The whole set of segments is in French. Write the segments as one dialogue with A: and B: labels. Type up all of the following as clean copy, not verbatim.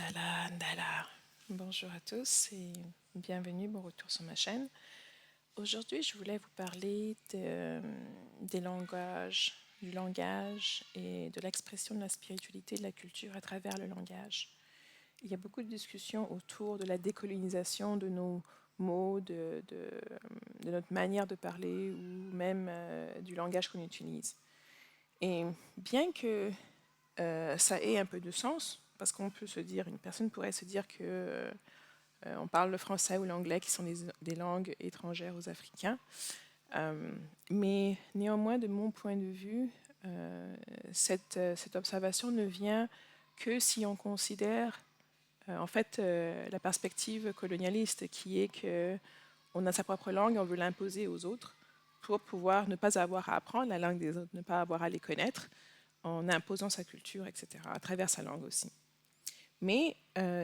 A: Ndala, Ndala. Bonjour à tous et bienvenue, bon retour sur ma chaîne. Aujourd'hui, je voulais vous parler des langages, du langage et de l'expression de la spiritualité et de la culture à travers le langage. Il y a beaucoup de discussions autour de la décolonisation de nos mots, de notre manière de parler ou même du langage qu'on utilise. Et bien que ça ait un peu de sens, parce qu'on peut se dire, une personne pourrait se dire que on parle le français ou l'anglais qui sont des langues étrangères aux Africains. Mais néanmoins, de mon point de vue, cette observation ne vient que si on considère en fait la perspective colonialiste qui est que on a sa propre langue et on veut l'imposer aux autres pour pouvoir ne pas avoir à apprendre la langue des autres, ne pas avoir à les connaître en imposant sa culture, etc., à travers sa langue aussi. Mais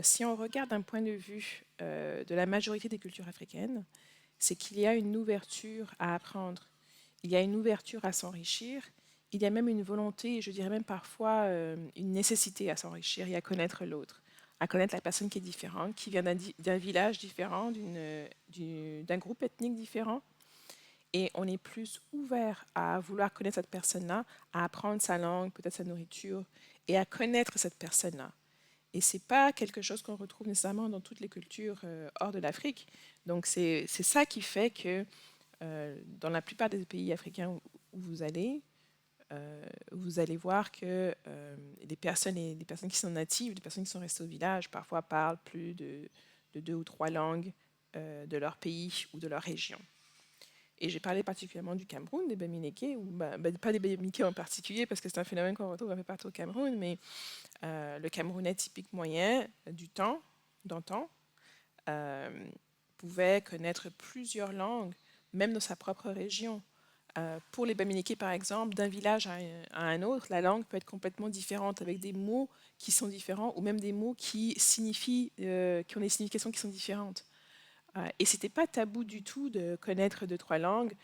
A: si on regarde d'un point de vue de la majorité des cultures africaines, c'est qu'il y a une ouverture à apprendre, il y a une ouverture à s'enrichir, il y a même une volonté, et je dirais même parfois une nécessité à s'enrichir et à connaître l'autre, à connaître la personne qui est différente, qui vient d'un village différent, d'un groupe ethnique différent. Et on est plus ouvert à vouloir connaître cette personne-là, à apprendre sa langue, peut-être sa nourriture, et à connaître cette personne-là. Et c'est pas quelque chose qu'on retrouve nécessairement dans toutes les cultures hors de l'Afrique. Donc c'est ça qui fait que dans la plupart des pays africains où vous allez voir que les personnes qui sont natives, les personnes qui sont restées au village, parfois parlent plus de deux ou trois langues de leur pays ou de leur région. Et j'ai parlé particulièrement du Cameroun, des Bamileke, ou pas des Bamileke en particulier, parce que c'est un phénomène qu'on retrouve un peu partout au Cameroun, mais le Camerounais typique moyen d'antan, euh, pouvait connaître plusieurs langues, même dans sa propre région. Pour les Bamileke, par exemple, d'un village à un autre, la langue peut être complètement différente, avec des mots qui sont différents, ou même des mots qui ont des significations qui sont différentes. Et c'était pas tabou du tout de connaître deux, trois langues.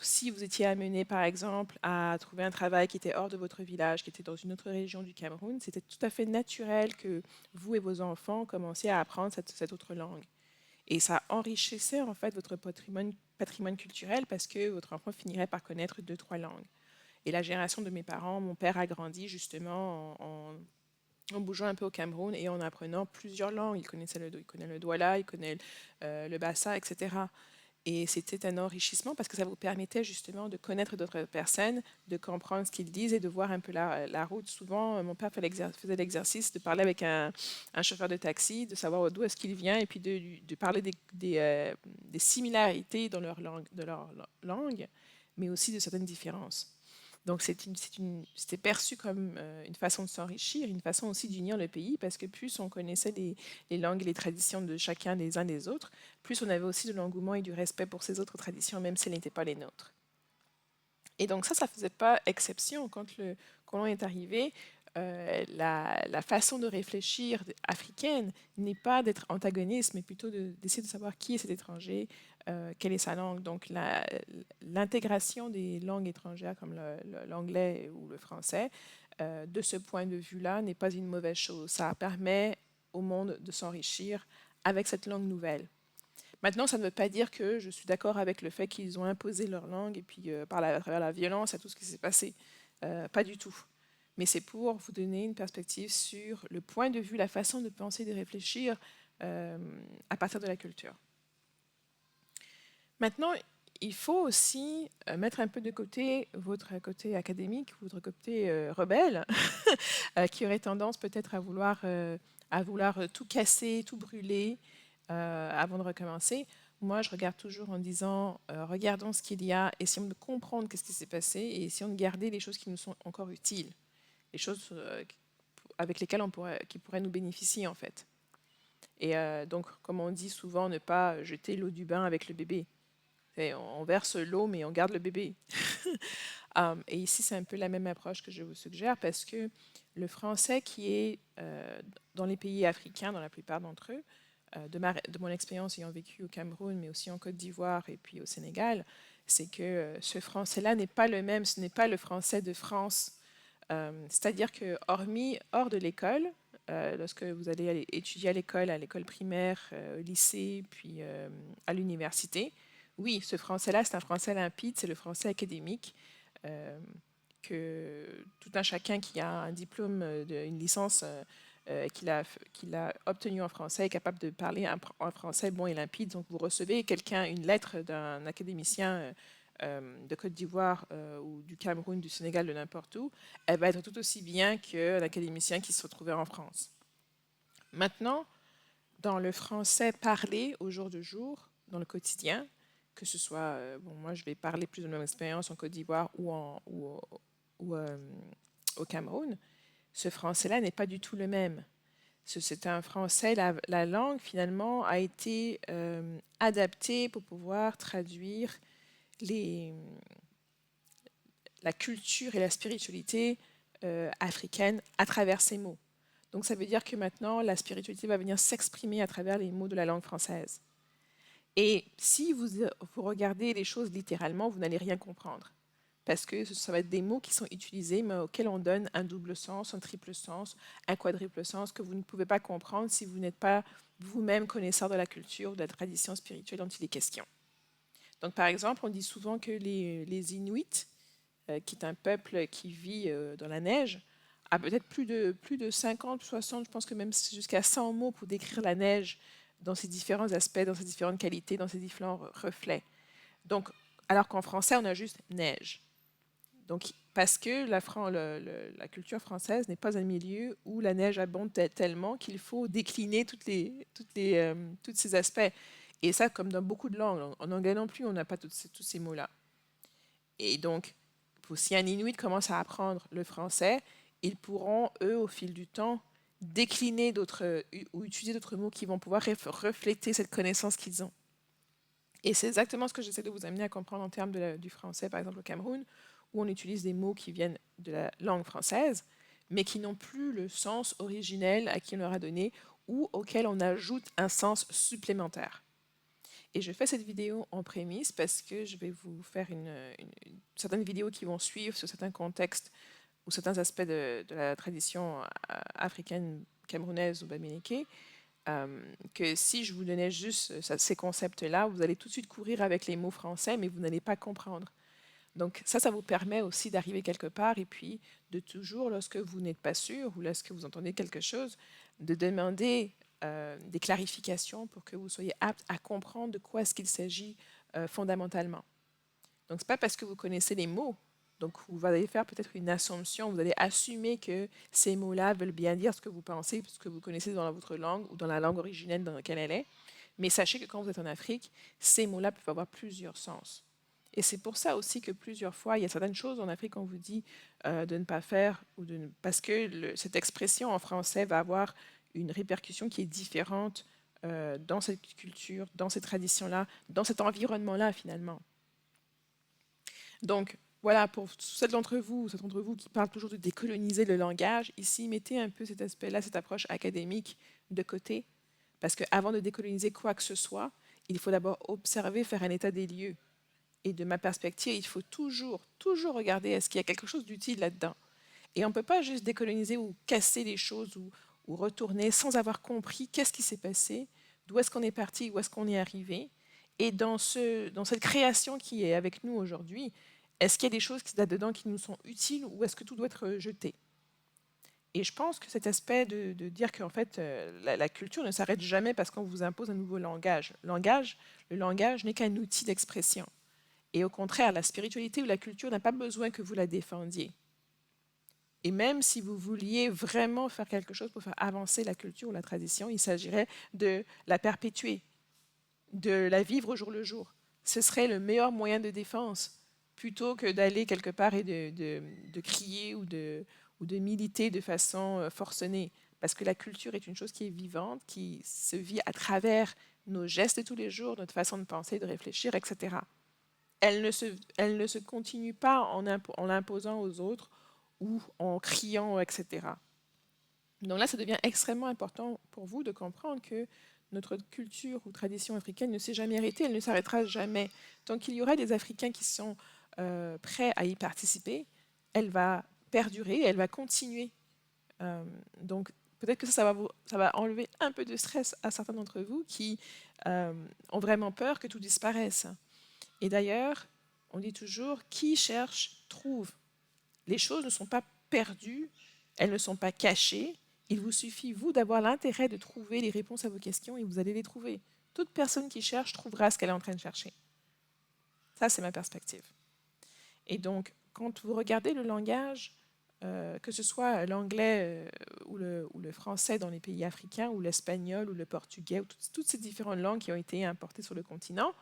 A: Si vous étiez amené, par exemple, à trouver un travail qui était hors de votre village, qui était dans une autre région du Cameroun, c'était tout à fait naturel que vous et vos enfants commenciez à apprendre cette autre langue. Et ça enrichissait en fait votre patrimoine culturel parce que votre enfant finirait par connaître deux, trois langues. Et la génération de mes parents, mon père a grandi justement en bougeant un peu au Cameroun et en apprenant plusieurs langues. Il connaît le Douala, il connaît le Bassa, etc. Et c'était un enrichissement parce que ça vous permettait justement de connaître d'autres personnes, de comprendre ce qu'ils disent et de voir un peu la route. Souvent, mon père faisait l'exercice de parler avec un chauffeur de taxi, de savoir d'où est-ce qu'il vient et puis de parler des similarités dans leur langue, mais aussi de certaines différences. Donc c'était perçu comme une façon de s'enrichir, une façon aussi d'unir le pays, parce que plus on connaissait les langues et les traditions de chacun des uns des autres, plus on avait aussi de l'engouement et du respect pour ces autres traditions, même si elles n'étaient pas les nôtres. Et donc ça ne faisait pas exception. Quand le colon est arrivé, la façon de réfléchir africaine n'est pas d'être antagoniste, mais plutôt d'essayer de savoir qui est cet étranger, quelle est sa langue. Donc l'intégration des langues étrangères comme l'anglais ou le français, de ce point de vue-là, n'est pas une mauvaise chose. Ça permet au monde de s'enrichir avec cette langue nouvelle. Maintenant, ça ne veut pas dire que je suis d'accord avec le fait qu'ils ont imposé leur langue et puis à travers la violence, à tout ce qui s'est passé. Pas du tout. Mais c'est pour vous donner une perspective sur le point de vue, la façon de penser, de réfléchir euh, à partir de la culture. Maintenant, il faut aussi mettre un peu de côté votre côté académique, votre côté rebelle, qui aurait tendance peut-être à vouloir tout casser, tout brûler avant de recommencer. Moi, je regarde toujours en disant, regardons ce qu'il y a, essayons de comprendre qu'est-ce qui s'est passé et essayons de garder les choses qui nous sont encore utiles, les choses avec lesquelles qui pourraient nous bénéficier en fait. Et donc, comme on dit souvent, ne pas jeter l'eau du bain avec le bébé. Et on verse l'eau, mais on garde le bébé. Et ici, c'est un peu la même approche que je vous suggère parce que le français qui est dans les pays africains, dans la plupart d'entre eux, de mon expérience ayant vécu au Cameroun, mais aussi en Côte d'Ivoire et puis au Sénégal, c'est que ce français-là n'est pas le même, ce n'est pas le français de France. C'est-à-dire que hors de l'école, lorsque vous allez étudier à l'école primaire, au lycée, puis à l'université. Oui, ce français-là, c'est un français limpide, c'est le français académique euh, que tout un chacun qui a un diplôme, une licence qu'il a obtenu en français est capable de parler un français bon et limpide. Donc vous recevez une lettre d'un académicien de Côte d'Ivoire ou du Cameroun, du Sénégal, de n'importe où, elle va être tout aussi bien qu'un académicien qui se retrouvait en France. Maintenant, dans le français parlé au jour de jour, dans le quotidien, que ce soit, bon, moi je vais parler plus de mon expérience en Côte d'Ivoire ou, au Cameroun, ce français-là n'est pas du tout le même. C'est un français, la langue finalement a été adaptée pour pouvoir traduire les, la culture et la spiritualité africaine à travers ces mots. Donc ça veut dire que maintenant, la spiritualité va venir s'exprimer à travers les mots de la langue française. Et si vous regardez les choses littéralement, vous n'allez rien comprendre. Parce que ça va être des mots qui sont utilisés, mais auxquels on donne un double sens, un triple sens, un quadruple sens, que vous ne pouvez pas comprendre si vous n'êtes pas vous-même connaisseur de la culture ou de la tradition spirituelle dont il est question. Donc par exemple, on dit souvent que les Inuits, qui est un peuple qui vit dans la neige, a peut-être plus de 50, 60, je pense que même jusqu'à 100 mots pour décrire la neige dans ses différents aspects, dans ses différentes qualités, dans ses différents reflets. Donc, alors qu'en français, on a juste neige. Donc, parce que la culture française n'est pas un milieu où la neige abonde tellement qu'il faut décliner tous ces aspects. Et ça, comme dans beaucoup de langues. En anglais non plus, on n'a pas tous ces mots-là. Et donc, si un Inuit commence à apprendre le français, ils pourront, eux, au fil du temps, décliner d'autres ou utiliser d'autres mots qui vont pouvoir refléter cette connaissance qu'ils ont. Et c'est exactement ce que j'essaie de vous amener à comprendre en termes du français, par exemple au Cameroun, où on utilise des mots qui viennent de la langue française, mais qui n'ont plus le sens originel à qui on leur a donné ou auquel on ajoute un sens supplémentaire. Et je fais cette vidéo en prémisse parce que je vais vous faire certaines vidéos qui vont suivre sur certains contextes ou certains aspects de la tradition africaine, camerounaise ou bamileke, que si je vous donnais juste ces concepts-là, vous allez tout de suite courir avec les mots français, mais vous n'allez pas comprendre. Donc ça vous permet aussi d'arriver quelque part et puis de toujours, lorsque vous n'êtes pas sûr ou lorsque vous entendez quelque chose, de demander des clarifications pour que vous soyez apte à comprendre de quoi est-ce qu'il s'agit fondamentalement. Donc, ce n'est pas parce que vous connaissez les mots. Donc, vous allez faire peut-être une assumption, vous allez assumer que ces mots-là veulent bien dire ce que vous pensez, ce que vous connaissez dans votre langue ou dans la langue originelle dans laquelle elle est. Mais sachez que quand vous êtes en Afrique, ces mots-là peuvent avoir plusieurs sens. Et c'est pour ça aussi que plusieurs fois, il y a certaines choses en Afrique qu'on vous dit de ne pas faire, parce que cette expression en français va avoir une répercussion qui est différente dans cette culture, dans ces traditions-là, dans cet environnement-là finalement. Donc, voilà, pour ceux d'entre vous qui parlent toujours de décoloniser le langage, ici, mettez un peu cet aspect-là, cette approche académique de côté, parce qu'avant de décoloniser quoi que ce soit, il faut d'abord observer, faire un état des lieux. Et de ma perspective, il faut toujours regarder est-ce qu'il y a quelque chose d'utile là-dedans. Et on ne peut pas juste décoloniser ou casser les choses ou retourner sans avoir compris qu'est-ce qui s'est passé, d'où est-ce qu'on est parti, où est-ce qu'on est arrivé. Et dans cette création qui est avec nous aujourd'hui, est-ce qu'il y a des choses là-dedans qui nous sont utiles ou est-ce que tout doit être jeté? Et je pense que cet aspect de dire qu'en fait, la culture ne s'arrête jamais parce qu'on vous impose un nouveau langage. Le langage n'est qu'un outil d'expression. Et au contraire, la spiritualité ou la culture n'a pas besoin que vous la défendiez. Et même si vous vouliez vraiment faire quelque chose pour faire avancer la culture ou la tradition, il s'agirait de la perpétuer, de la vivre au jour le jour. Ce serait le meilleur moyen de défense, plutôt que d'aller quelque part et de crier ou de militer de façon forcenée. Parce que la culture est une chose qui est vivante, qui se vit à travers nos gestes de tous les jours, notre façon de penser, de réfléchir, etc. Elle ne se continue pas en l'imposant aux autres ou en criant, etc. Donc là, ça devient extrêmement important pour vous de comprendre que notre culture ou tradition africaine ne s'est jamais arrêtée, elle ne s'arrêtera jamais. Tant qu'il y aura des Africains qui sont prêts à y participer, elle va perdurer, elle va continuer. Donc, Peut-être que ça va enlever un peu de stress à certains d'entre vous qui ont vraiment peur que tout disparaisse. Et d'ailleurs, on dit toujours, qui cherche, trouve. Les choses ne sont pas perdues, elles ne sont pas cachées. Il vous suffit, vous, d'avoir l'intérêt de trouver les réponses à vos questions et vous allez les trouver. Toute personne qui cherche trouvera ce qu'elle est en train de chercher. Ça, c'est ma perspective. Et donc, quand vous regardez le langage, que ce soit l'anglais ou le français dans les pays africains, ou l'espagnol, ou le portugais, ou toutes ces différentes langues qui ont été importées sur le continent,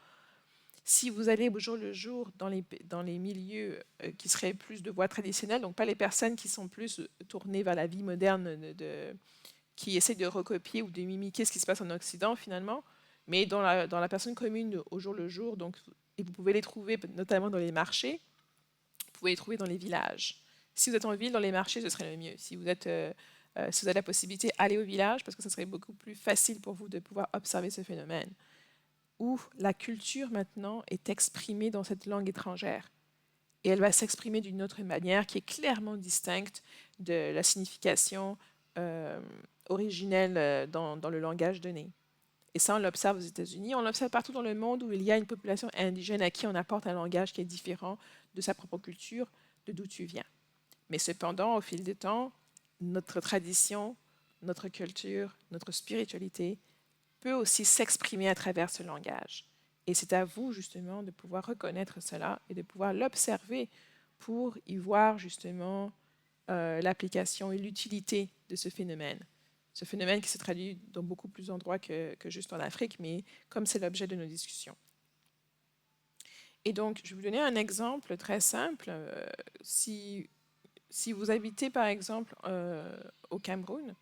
A: si vous allez au jour le jour dans les milieux qui seraient plus de voix traditionnelles, donc pas les personnes qui sont plus tournées vers la vie moderne, qui essaient de recopier ou de mimiquer ce qui se passe en Occident finalement, mais dans la personne commune au jour le jour, donc, et vous pouvez les trouver notamment dans les marchés, vous pouvez les trouver dans les villages. Si vous êtes en ville, dans les marchés, ce serait le mieux. Si vous avez la possibilité, allez au village, parce que ce serait beaucoup plus facile pour vous de pouvoir observer ce phénomène, où la culture maintenant est exprimée dans cette langue étrangère. Et elle va s'exprimer d'une autre manière qui est clairement distincte de la signification originelle dans le langage donné. Et ça, on l'observe aux États-Unis. On l'observe partout dans le monde où il y a une population indigène à qui on apporte un langage qui est différent de sa propre culture, de d'où tu viens. Mais cependant, au fil du temps, notre tradition, notre culture, notre spiritualité peut aussi s'exprimer à travers ce langage. Et c'est à vous, justement, de pouvoir reconnaître cela et de pouvoir l'observer pour y voir, justement, l'application et l'utilité de ce phénomène. Ce phénomène qui se traduit dans beaucoup plus d'endroits que juste en Afrique, mais comme c'est l'objet de nos discussions. Et donc, je vais vous donner un exemple très simple. Si vous habitez, par exemple, au Cameroun,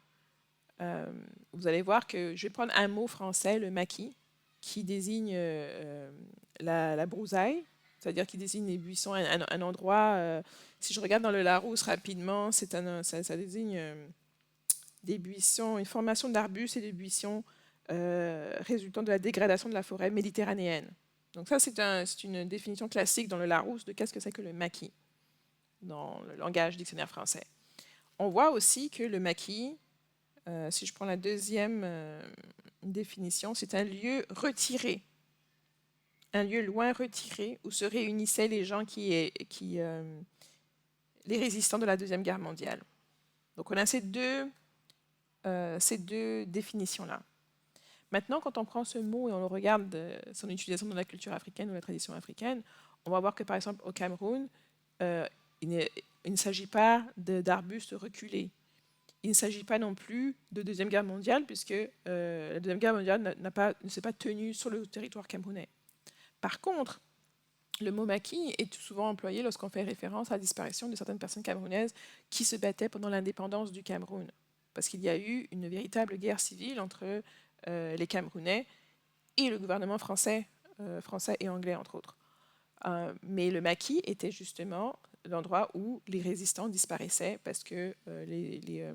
A: vous allez voir que je vais prendre un mot français, le maquis, qui désigne la broussaille, c'est-à-dire qui désigne les buissons, un endroit. Si je regarde dans le Larousse rapidement, ça désigne des buissons, une formation d'arbustes et de buissons résultant de la dégradation de la forêt méditerranéenne. Donc ça, c'est une définition classique dans le Larousse de qu'est-ce que c'est que le maquis, dans le langage dictionnaire français. On voit aussi que le maquis, si je prends la deuxième définition, c'est un lieu retiré, un lieu loin retiré où se réunissaient les gens les résistants de la Deuxième Guerre mondiale. Donc on a ces deux définitions-là. Maintenant, quand on prend ce mot et on regarde son utilisation dans la culture africaine ou la tradition africaine, on va voir que par exemple au Cameroun, il ne s'agit pas d'arbustes reculés. Il ne s'agit pas non plus de Deuxième Guerre mondiale, puisque la Deuxième Guerre mondiale ne s'est pas tenue sur le territoire camerounais. Par contre, le mot maquis est souvent employé lorsqu'on fait référence à la disparition de certaines personnes camerounaises qui se battaient pendant l'indépendance du Cameroun. Parce qu'il y a eu une véritable guerre civile entre les Camerounais et le gouvernement français et anglais, entre autres. Mais le maquis était justement l'endroit où les résistants disparaissaient parce que les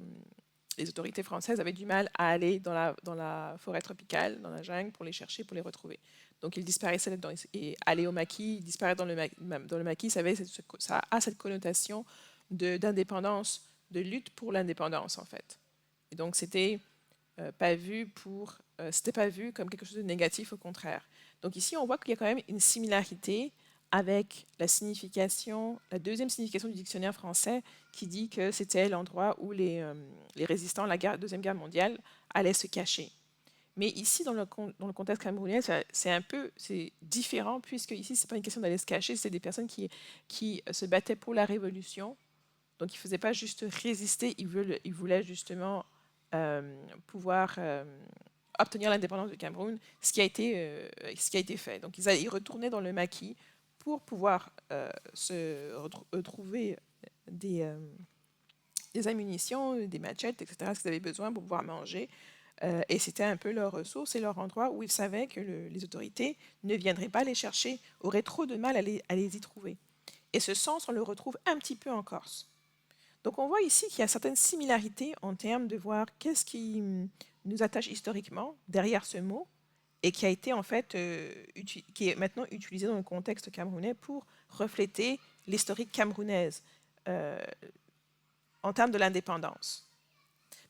A: autorités françaises avaient du mal à aller dans la forêt tropicale, dans la jungle, pour les chercher, pour les retrouver. Donc ils disparaissaient là-dedans. Et aller au maquis, disparaître dans le maquis, ça a cette connotation d'indépendance, de lutte pour l'indépendance, en fait. Et donc c'était pas vu comme quelque chose de négatif, au contraire. Donc ici, on voit qu'il y a quand même une similarité avec la deuxième signification du dictionnaire français qui dit que c'était l'endroit où les résistants à la Deuxième Guerre mondiale allaient se cacher. Mais ici, dans le contexte camerounais, c'est différent, puisque ici, ce n'est pas une question d'aller se cacher, c'est des personnes qui se battaient pour la révolution. Donc, ils ne faisaient pas juste résister, ils voulaient justement pouvoir obtenir l'indépendance du Cameroun, ce qui a été fait. Donc, ils retournaient dans le maquis pour pouvoir trouver des ammunitions, des machettes, etc., ce qu'ils avaient besoin pour pouvoir manger. Et c'était un peu leur ressource et leur endroit où ils savaient que les autorités ne viendraient pas les chercher, auraient trop de mal à les y trouver. Et ce sens, on le retrouve un petit peu en Corse. Donc on voit ici qu'il y a certaines similarités en termes de voir qu'est-ce qui nous attache historiquement derrière ce mot et qui a été en fait, qui est maintenant utilisé dans le contexte camerounais pour refléter l'historique camerounaise en termes de l'indépendance.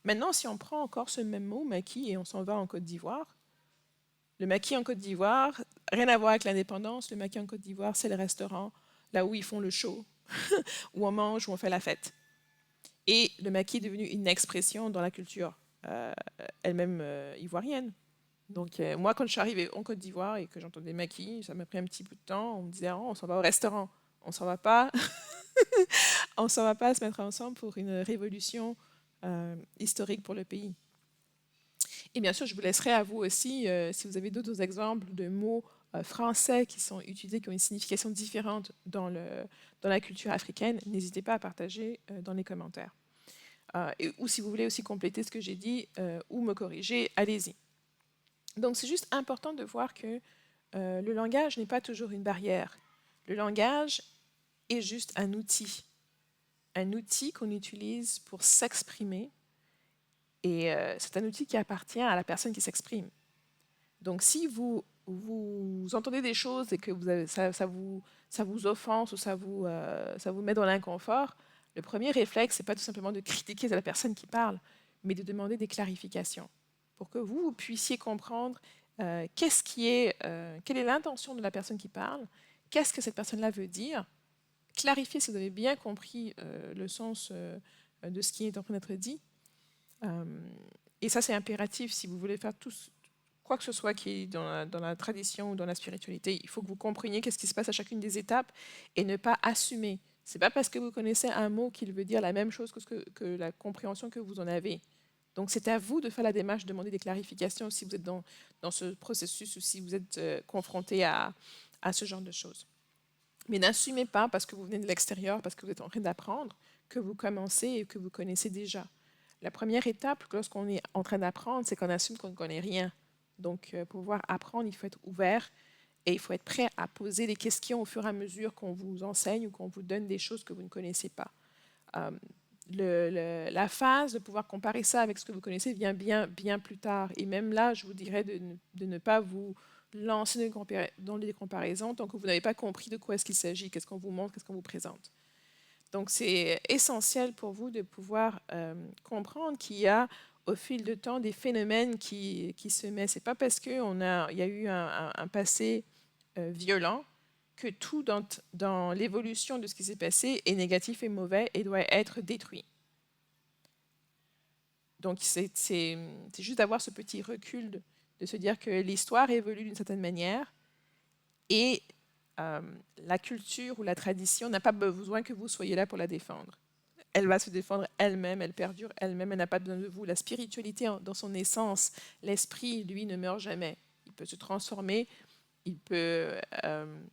A: Maintenant, si on prend encore ce même mot, maquis, et on s'en va en Côte d'Ivoire, le maquis en Côte d'Ivoire, rien à voir avec l'indépendance, le maquis en Côte d'Ivoire, c'est le restaurant, là où ils font le show, où on mange, où on fait la fête. Et le maquis est devenu une expression dans la culture elle-même ivoirienne. Donc, moi, quand je suis arrivée en Côte d'Ivoire et que j'entendais maquis, ça m'a pris un petit peu de temps. On me disait, oh, on s'en va au restaurant. On s'en va pas, on s'en va pas se mettre ensemble pour une révolution historique pour le pays. Et bien sûr, je vous laisserai à vous aussi, si vous avez d'autres exemples de mots français qui sont utilisés, qui ont une signification différente dans la culture africaine, n'hésitez pas à partager dans les commentaires. Ou si vous voulez aussi compléter ce que j'ai dit ou me corriger, allez-y. Donc, c'est juste important de voir que le langage n'est pas toujours une barrière. Le langage est juste un outil qu'on utilise pour s'exprimer, et c'est un outil qui appartient à la personne qui s'exprime. Donc, si vous entendez des choses et que ça vous offense ou ça vous met dans l'inconfort, le premier réflexe, ce n'est pas tout simplement de critiquer la personne qui parle, mais de demander des clarifications pour que vous puissiez comprendre quelle est l'intention de la personne qui parle, qu'est-ce que cette personne-là veut dire, clarifier si vous avez bien compris le sens de ce qui est en train d'être dit. Et ça, c'est impératif si vous voulez faire quoi que ce soit qui est dans la tradition ou dans la spiritualité. Il faut que vous compreniez qu'est-ce qui se passe à chacune des étapes et ne pas assumer. Ce n'est pas parce que vous connaissez un mot qu'il veut dire la même chose que la compréhension que vous en avez. Donc, c'est à vous de faire la démarche, de demander des clarifications si vous êtes dans ce processus ou si vous êtes confronté à ce genre de choses. Mais n'assumez pas parce que vous venez de l'extérieur, parce que vous êtes en train d'apprendre, que vous commencez et que vous connaissez déjà. La première étape, lorsqu'on est en train d'apprendre, c'est qu'on assume qu'on ne connaît rien. Donc, pour pouvoir apprendre, il faut être ouvert et il faut être prêt à poser des questions au fur et à mesure qu'on vous enseigne ou qu'on vous donne des choses que vous ne connaissez pas. La phase de pouvoir comparer ça avec ce que vous connaissez vient bien plus tard. Et même là, je vous dirais de ne pas vous lancer dans les comparaisons tant que vous n'avez pas compris de quoi est-ce qu'il s'agit, qu'est-ce qu'on vous montre, qu'est-ce qu'on vous présente. Donc, c'est essentiel pour vous de pouvoir comprendre qu'il y a, au fil du temps, des phénomènes qui se mettent. Ce n'est pas parce qu'il y a eu un passé violent que tout dans l'évolution de ce qui s'est passé est négatif et mauvais et doit être détruit. Donc, c'est juste d'avoir ce petit recul de se dire que l'histoire évolue d'une certaine manière et la culture ou la tradition n'a pas besoin que vous soyez là pour la défendre. Elle va se défendre elle-même, elle perdure elle-même, elle n'a pas besoin de vous. La spiritualité, dans son essence, l'esprit, lui, ne meurt jamais. Il peut se transformer, il peut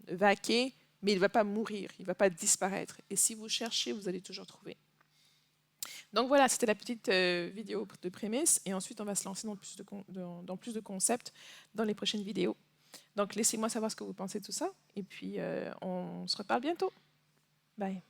A: vaquer, mais il ne va pas mourir, il ne va pas disparaître. Et si vous cherchez, vous allez toujours trouver. Donc voilà, c'était la petite vidéo de prémisse. Et ensuite, on va se lancer dans plus de concepts dans les prochaines vidéos. Donc laissez-moi savoir ce que vous pensez de tout ça. Et puis, on se reparle bientôt. Bye.